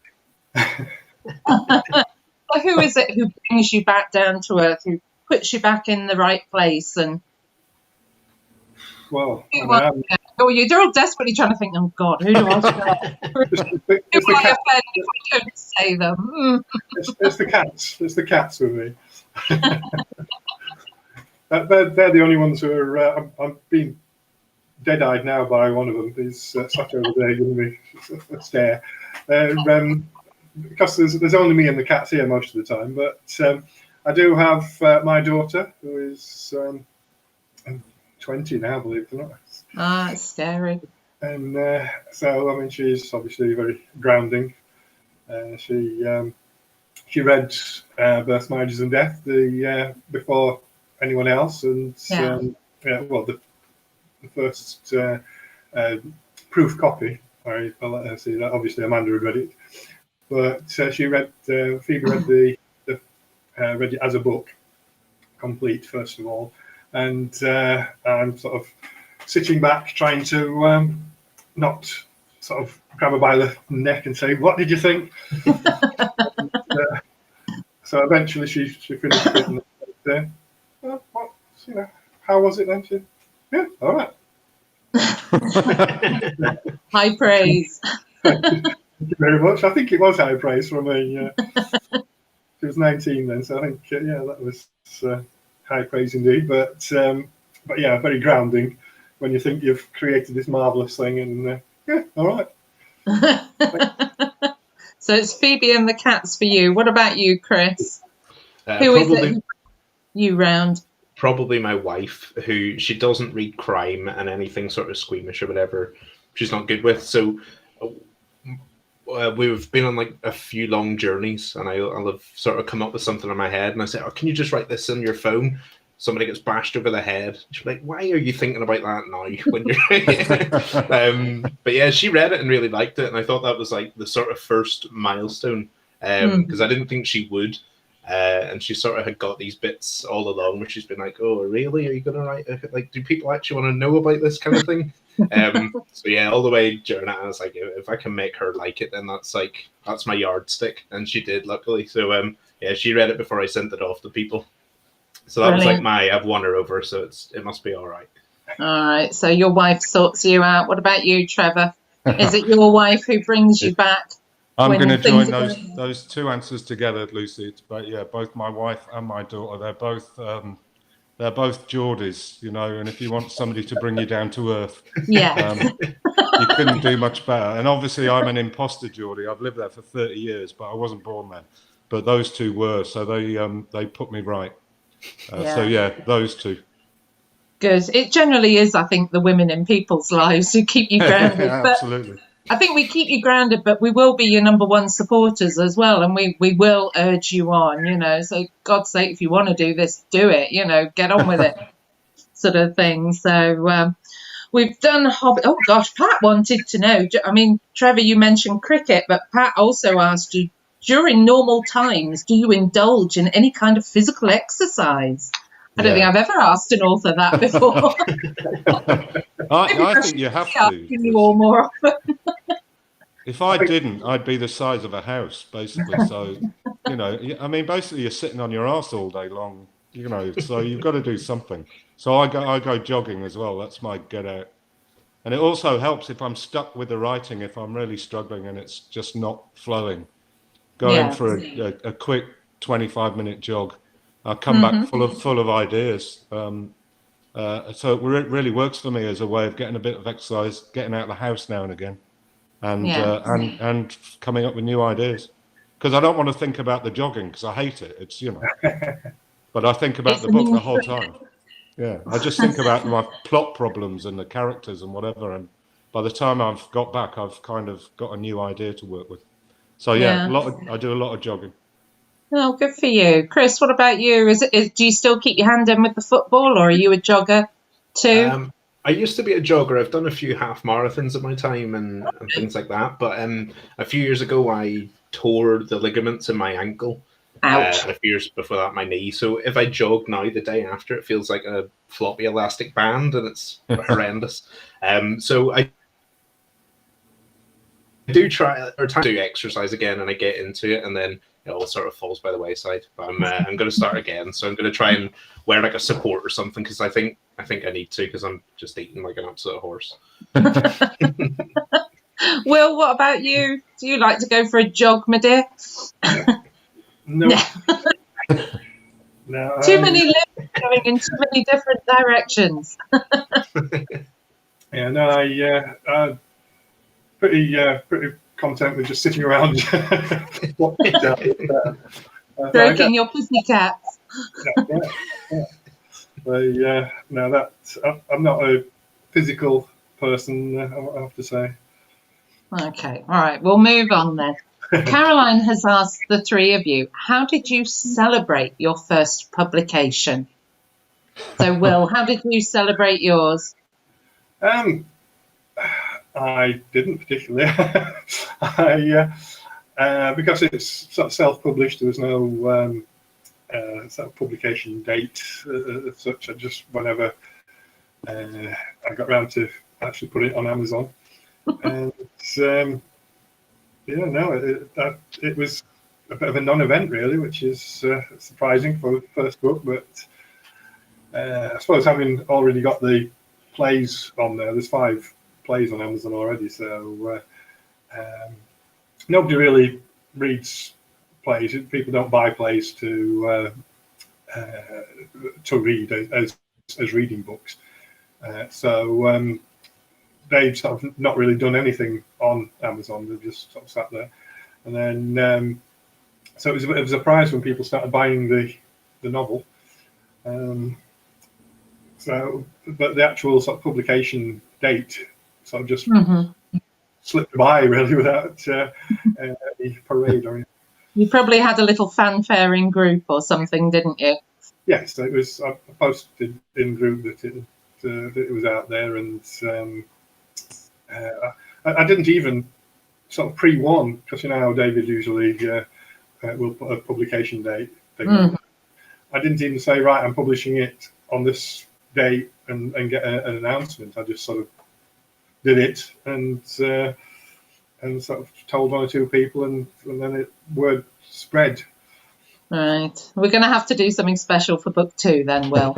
So who is it who brings you back down to earth, who puts you back in the right place? And well, you're all desperately trying to think, oh God, who do I say? Who will I offend if I don't say them? It's the cats. It's the cats with me. They're the only ones who are. I'm being dead-eyed now by one of them. He's sat over there giving me a stare. Because there's only me and the cats here most of the time, but I do have my daughter, who is 20 now, believe it or not. Ah, it's scary. And so, I mean, she's obviously very grounding. She read Birth, Marriages and Death before anyone else, and well, the first proof copy. I'll let her see that. Obviously, Amanda had read it, but Phoebe read read it as a book, complete first of all, and I'm sort of sitting back trying to not sort of grab her by the neck and say, "What did you think?" So eventually she finished it and said, "What, how was it then?" She said, "Yeah, all right." High praise. Thank you very much. I think it was high praise from me. She was 19 then, so I think that was high praise indeed. But yeah, very grounding when you think you've created this marvelous thing, and all right. So it's Phoebe and the cats for you. What about you, Chris? Who is it you round? Probably my wife, who she doesn't read crime and anything sort of squeamish or whatever. She's not good with. So we've been on like a few long journeys, and I'll have sort of come up with something in my head, and I say, "Oh, can you just write this on your phone?" Somebody gets bashed over the head. She's like, "Why are you thinking about that now?" When you're but yeah, she read it and really liked it, and I thought that was like the sort of first milestone, because I didn't think she would. And she sort of had got these bits all along where she's been like, "Oh, really? Are you going to write? Like, do people actually want to know about this kind of thing?" So yeah, all the way during it, I was like, if I can make her like it, then that's my yardstick. And she did, luckily. So yeah, she read it before I sent it off to people. So that was like I've won her over, so it must be all right. All right. So your wife sorts you out. What about you, Trevor? Is it your wife who brings you back? I'm going to join those two answers together, Lucy. But yeah, both my wife and my daughter, they're both Geordies, and if you want somebody to bring you down to earth, you couldn't do much better. And obviously I'm an imposter Geordie. I've lived there for 30 years, but I wasn't born then. But those two were, so they put me right. So yeah, those two. Good. It generally is, I think, the women in people's lives who keep you grounded. Absolutely. I think we keep you grounded, but we will be your number one supporters as well, and we will urge you on, so God's sake, if you want to do this, do it, get on with it, sort of thing. So we've done hobby. Oh gosh, Pat wanted to know, I mean, Trevor, you mentioned cricket, but Pat also asked you, during normal times, do you indulge in any kind of physical exercise? I don't think I've ever asked an author that before. I think you have to. You all more often. If I didn't, I'd be the size of a house, basically. So, I mean, basically you're sitting on your arse all day long, so you've got to do something. So I go jogging as well. That's my get out. And it also helps if I'm stuck with the writing, if I'm really struggling and it's just not flowing. Going for a quick 25-minute jog. I come back full of ideas. So it really works for me as a way of getting a bit of exercise, getting out of the house now and again, and coming up with new ideas. Because I don't want to think about the jogging because I hate it. It's but I think about the book the whole time. Yeah, I just think about my plot problems and the characters and whatever. And by the time I've got back, I've kind of got a new idea to work with. So I do a lot of jogging. Oh, good for you, Chris. What about you? Do you still keep your hand in with the football, or are you a jogger too? I used to be a jogger. I've done a few half marathons at my time and things like that. But a few years ago, I tore the ligaments in my ankle. Ouch. A few years before that, my knee. So if I jog now, the day after, it feels like a floppy elastic band, and it's horrendous. So I do try to do exercise again, and I get into it, and then it all sort of falls by the wayside. But I'm going to start again, so I'm going to try and wear like a support or something, because I think I need to, because I'm just eating like an absolute horse. Will, what about you? Do you like to go for a jog, my dear? No. No. Too many limbs going in too many different directions. Yeah, no, I'm pretty content with just sitting around. Stroking your pussy cats. No, I'm not a physical person, I have to say. Okay, all right, we'll move on then. Caroline has asked the three of you, how did you celebrate your first publication? So, Will, how did you celebrate yours? I didn't particularly. Because it's sort of self-published, there was no sort of publication date as such. I just, whenever I got around to actually put it on Amazon, and it was a bit of a non-event really, which is surprising for the first book. But I suppose having already got the plays on there's 5 plays on Amazon already, so nobody really reads plays. People don't buy plays to read as reading books. So they've sort of not really done anything on Amazon. They've just sort of sat there, and then so it was a bit of a surprise when people started buying the novel. But the actual sort of publication date sort of just slipped by really without any parade or anything. You probably had a little fanfaring group or something, didn't you? Yes, it was. I posted in group that it was out there, and I didn't even sort of pre-warn, because you know how David usually will put a publication date thing. I didn't even say, right, I'm publishing it on this date and get an announcement. I just sort of did it and sort of told 1 or 2 people, and then word spread. Right. We're going to have to do something special for book 2 then, Will.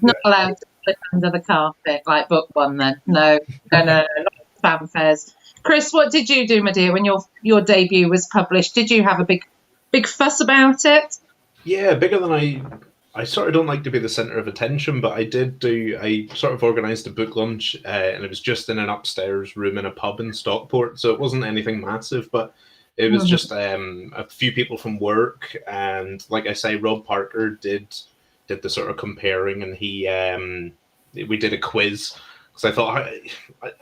Not allowed to slip under the carpet like book 1 then. No, not fanfares. Chris, what did you do, my dear, when your debut was published? Did you have a big fuss about it? Yeah, bigger than I sort of don't like to be the centre of attention, but I sort of organised a book lunch, and it was just in an upstairs room in a pub in Stockport, so it wasn't anything massive, but it was just a few people from work, and like I say, Rob Parker did the sort of comparing, and we did a quiz, because I thought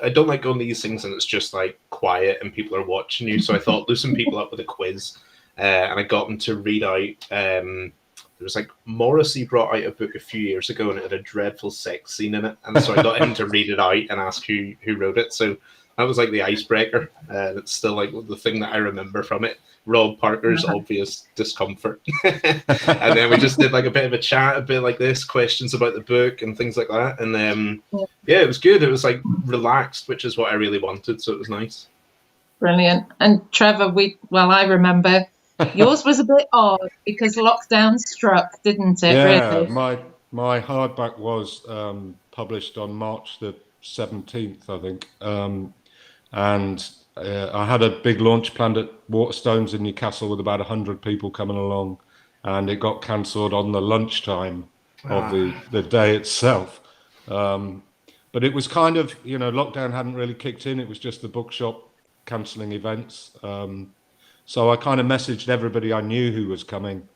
I don't like going to these things and it's just like quiet and people are watching you, so I thought loosen people up with a quiz, and I got them to read out. There was like Morrissey brought out a book a few years ago and it had a dreadful sex scene in it, and so I got him to read it out and ask who wrote it. So that was like the icebreaker. It's still like the thing that I remember from it. Rob Parker's obvious discomfort. And then we just did like a bit of a chat, a bit like this, questions about the book and things like that. And yeah, it was good. It was like relaxed, which is what I really wanted. So it was nice. Brilliant. And Trevor, I remember yours was a bit odd because lockdown struck, didn't it? Yeah, really? my hardback was published on March the 17th, I think. And I had a big launch planned at Waterstones in Newcastle with about 100 people coming along, and it got cancelled on the lunchtime of the day itself. But it was kind of, lockdown hadn't really kicked in. It was just the bookshop cancelling events. So I kind of messaged everybody I knew who was coming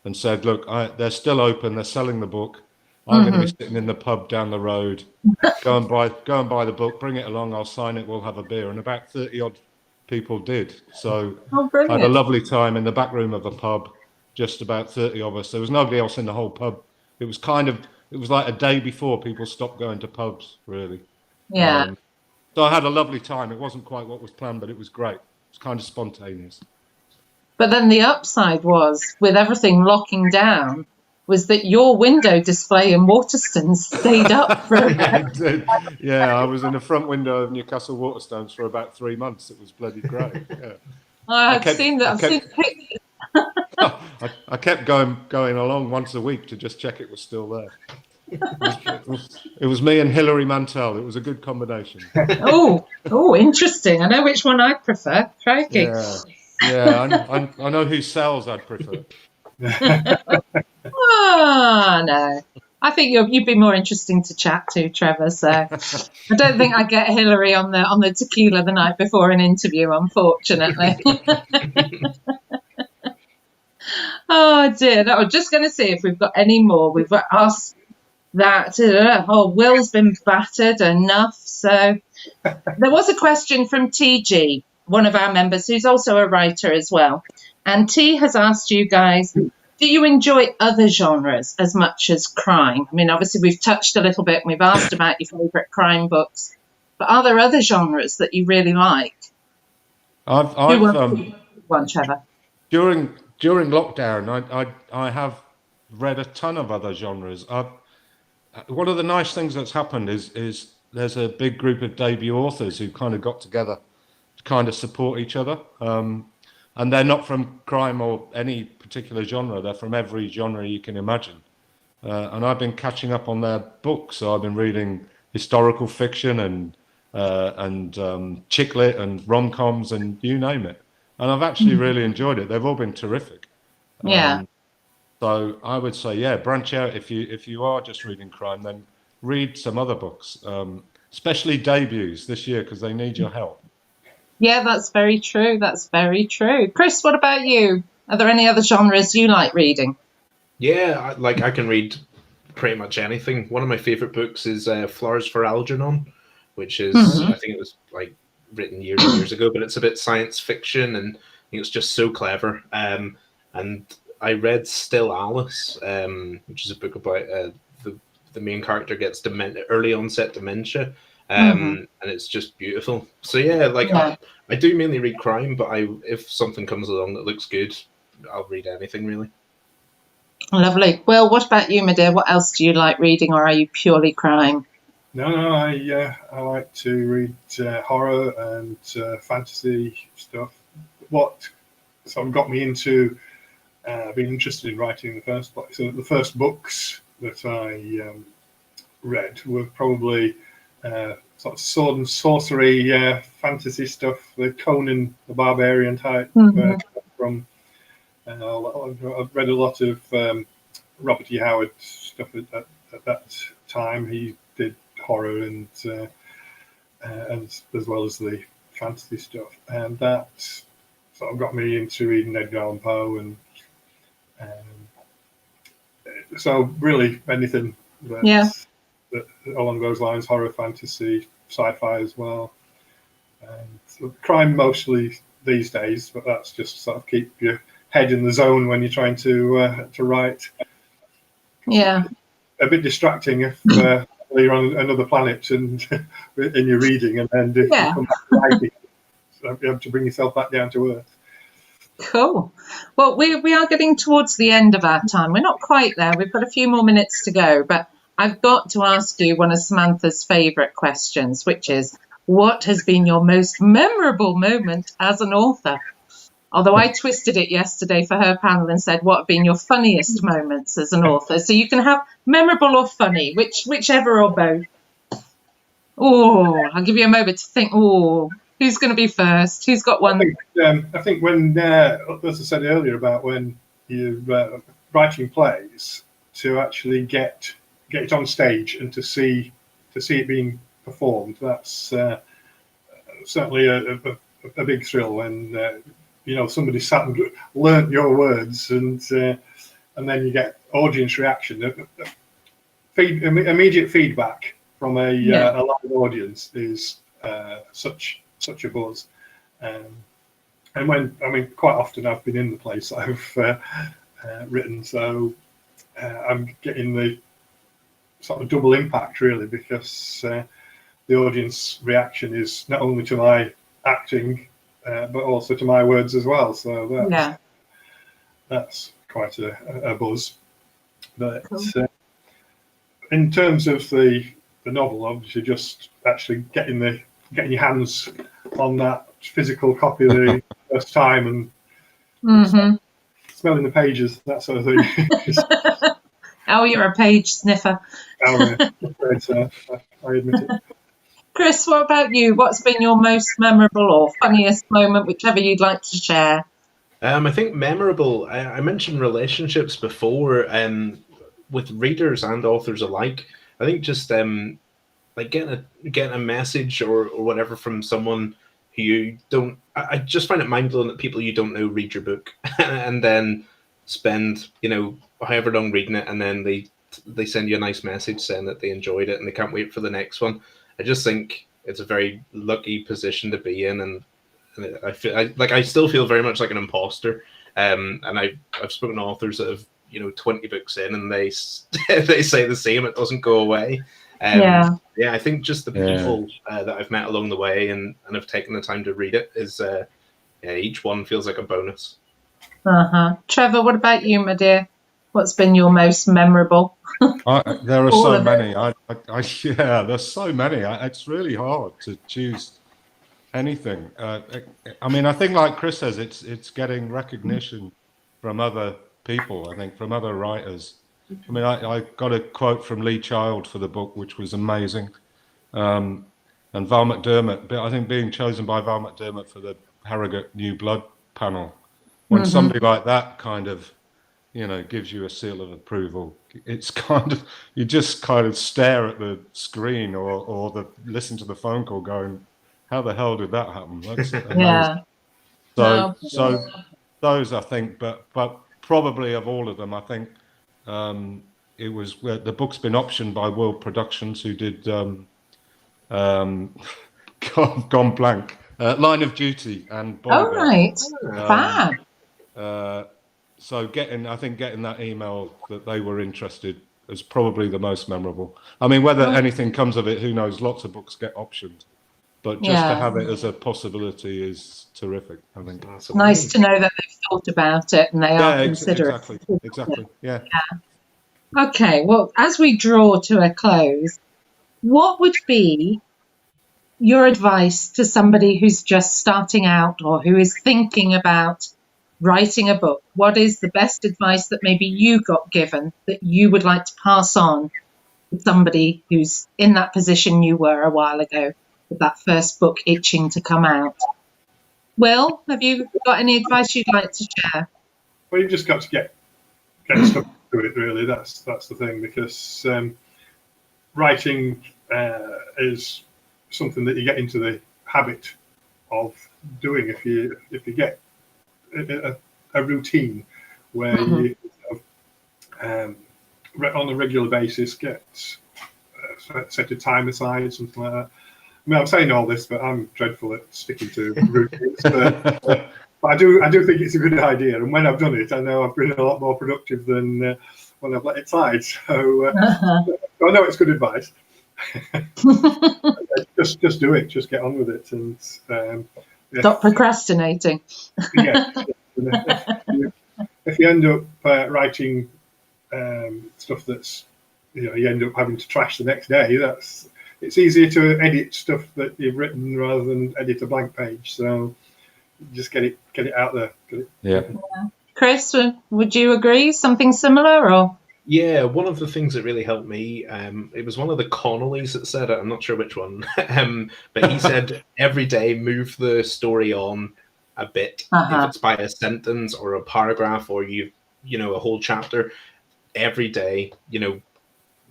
and said, look, they're still open. They're selling the book. I'm going to be sitting in the pub down the road. Go and buy the book. Bring it along. I'll sign it. We'll have a beer. And about 30 odd people did. So I had a lovely time in the back room of the pub. Just about 30 of us. There was nobody else in the whole pub. It was like a day before people stopped going to pubs, really. Yeah. So I had a lovely time. It wasn't quite what was planned, but it was great. It was kind of spontaneous. But then the upside was, with everything locking down, was that your window display in Waterstones stayed up for Yeah, I was in the front window of Newcastle Waterstones for about 3 months. It was bloody great. Yeah. I've seen pictures. I kept going along once a week to just check it was still there. It was me and Hilary Mantel. It was a good combination. Oh, interesting. I know which one I'd prefer. Crikey. Yeah, I know whose cells I'd prefer. Oh, no. I think you'd be more interesting to chat to, Trevor. So I don't think I get Hillary on the tequila the night before an interview, unfortunately. Oh dear! No, I'm just going to see if we've got any more. We've asked that. Will's been battered enough. So there was a question from TG, one of our members, who's also a writer as well. And T has asked you guys, do you enjoy other genres as much as crime? I mean, obviously, we've touched a little bit and we've asked about your favourite crime books. But are there other genres that you really like? One, Trevor. During lockdown, I have read a ton of other genres. One of the nice things that's happened is there's a big group of debut authors who kind of got together to kind of support each other. And they're not from crime or any particular genre. They're from every genre you can imagine. And I've been catching up on their books. So I've been reading historical fiction and chick lit and rom-coms and you name it. And I've actually really enjoyed it. They've all been terrific. Yeah. So I would say, yeah, branch out. If you are just reading crime, then read some other books, especially debuts this year, because they need your help. Yeah, that's very true. That's very true. Chris, what about you? Are there any other genres you like reading? Yeah, I can read pretty much anything. One of my favorite books is Flowers for Algernon, which is, I think it was like written years and years ago, but it's a bit science fiction and I think it's just so clever. And I read Still Alice, which is a book about the main character gets early onset dementia. And it's just beautiful. So yeah, I do mainly read crime, but if something comes along that looks good, I'll read anything really. Lovely. Well, what about you, my dear? What else do you like reading, or are you purely crime? No, I like to read horror and fantasy stuff. What sort of got me into being interested in writing in the first place? So the first books that I read were probably sort of sword and sorcery fantasy stuff, the Conan the Barbarian type. From I've read a lot of Robert E. Howard stuff at that time. He did horror and as well as the fantasy stuff, and that sort of got me into reading Edgar Allan Poe, and so really anything that along those lines, horror, fantasy, sci-fi as well, and so crime mostly these days, but that's just sort of keep your head in the zone when you're trying to write. Yeah, a bit distracting if you're on another planet and in your reading, and then if you come back to writing, so you have to bring yourself back down to earth. Cool. Well, we are getting towards the end of our time. We're not quite there. We've got a few more minutes to go, but I've got to ask you one of Samantha's favourite questions, which is, what has been your most memorable moment as an author? Although I twisted it yesterday for her panel and said, what have been your funniest moments as an author? So you can have memorable or funny, whichever or both. Oh, I'll give you a moment to think. Oh, who's going to be first? Who's got one? I think when, as I said earlier, about when you're writing plays, to actually get it on stage and to see it being performed, that's certainly a big thrill when somebody sat and learnt your words, and then you get audience reaction. Immediate feedback from a live audience is such a buzz. And quite often I've been in the place I've written, so I'm getting the sort of double impact really, because the audience reaction is not only to my acting, but also to my words as well. So that's quite a buzz. But cool. In terms of the novel, obviously, just actually getting your hands on that physical copy the first time and smelling the pages, that sort of thing. Oh, you're a page sniffer. I admit it. Chris, what about you? What's been your most memorable or funniest moment, whichever you'd like to share? I think memorable, I mentioned relationships before. with readers and authors alike. I think just like getting a message or whatever from someone who you don't. I just find it mind blowing that people you don't know read your book and then spend however long reading it, and then they send you a nice message saying that they enjoyed it and they can't wait for the next one. I just think it's a very lucky position to be in, and I feel I still feel very much like an imposter. And I've spoken to authors that have 20 books in, and they they say the same. It doesn't go away. Yeah, I think just the people that I've met along the way and have taken the time to read it is each one feels like a bonus. Trevor, what about you, my dear? What's been your most memorable? There are so many. There's so many. It's really hard to choose anything. I mean, I think like Chris says, it's getting recognition from other people. I think from other writers. I mean, I got a quote from Lee Child for the book, which was amazing. And Val McDermott, I think being chosen by Val McDermott for the Harrogate New Blood panel, when somebody like that kind of, gives you a seal of approval, it's kind of, you just kind of stare at the screen or listen to the phone call going, how the hell did that happen? That's amazing. So those, I think, but probably of all of them, I think it was the book's been optioned by World Productions, who did gone blank, Line of Duty and Bodyguard. Fab. So getting that email that they were interested is probably the most memorable. I mean, whether anything comes of it, who knows? Lots of books get optioned, but just to have it as a possibility is terrific. I think it's nice to know that they've thought about it and they are considering. Exactly. Yeah. Okay. Well, as we draw to a close, what would be your advice to somebody who's just starting out or who is thinking about writing a book? What is the best advice that maybe you got given that you would like to pass on to somebody who's in that position you were a while ago, with that first book itching to come out? Will, have you got any advice you'd like to share? Well, you've just got to get stuck to it, really. That's the thing, because writing is something that you get into the habit of doing if you get a routine where you on a regular basis get set a time aside, something like that. I mean, I'm saying all this, but I'm dreadful at sticking to routines. But I do think it's a good idea, and when I've done it, I know I've been a lot more productive than when I've let it slide. So I know it's good advice. just do it. Just get on with it, and stop procrastinating. If you end up writing stuff that's you end up having to trash the next day, it's easier to edit stuff that you've written rather than edit a blank page. So just get it out there. Yeah. Chris, would you agree? Something similar, or? Yeah, one of the things that really helped me, it was one of the Connollys that said it. I'm not sure which one, but he said every day move the story on a bit. If it's by a sentence or a paragraph or a whole chapter, every day,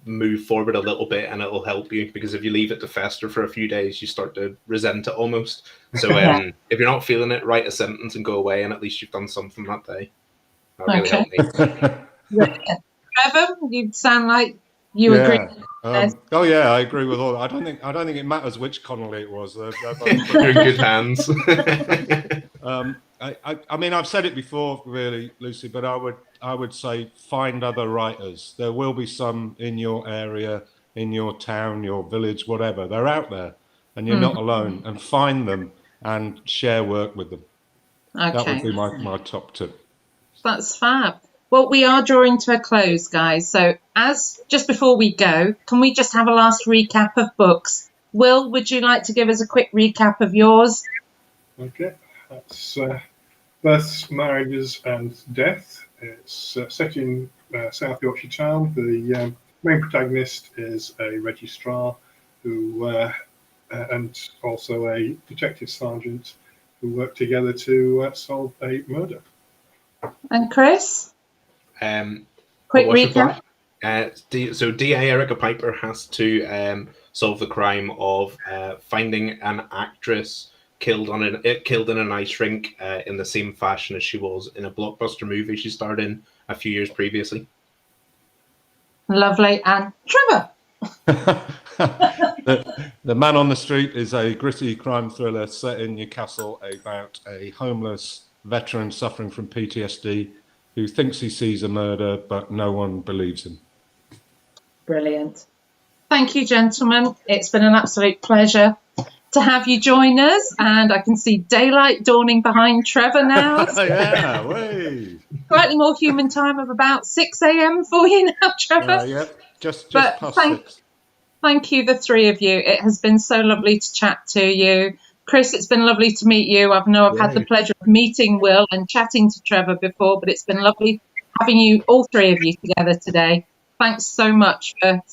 move forward a little bit, and it'll help you, because if you leave it to fester for a few days, you start to resent it almost. So if you're not feeling it, write a sentence and go away, and at least you've done something that day. That really helped me. Trevor, you sound like you agree. I agree with all that. I don't think it matters which Connolly it was. You're in good hands. I mean, I've said it before, really, Lucy, but I would say find other writers. There will be some in your area, in your town, your village, whatever. They're out there, and you're not alone. And find them and share work with them. Okay. That would be my top tip. That's fab. Well, we are drawing to a close, guys. So just before we go, can we just have a last recap of books? Will, would you like to give us a quick recap of yours? Okay. That's Births, Marriages and Death. It's set in South Yorkshire town. The main protagonist is a registrar who and also a detective sergeant who work together to solve a murder. And Chris? Quick recap. So DA Erica Piper has to solve the crime of finding an actress killed in an ice rink in the same fashion as she was in a blockbuster movie she starred in a few years previously. Lovely. And Trevor. The Man on the Street is a gritty crime thriller set in Newcastle about a homeless veteran suffering from PTSD who thinks he sees a murder, but no one believes him. Brilliant. Thank you, gentlemen. It's been an absolute pleasure to have you join us, and I can see daylight dawning behind Trevor now. Yeah, way. Slightly more human time of about 6 a.m. for you now, Trevor. Yeah, just But past 6. Thank you, the three of you. It has been so lovely to chat to you. Chris, it's been lovely to meet you. I've had the pleasure of meeting Will and chatting to Trevor before, but it's been lovely having you, all three of you, together today. Thanks so much for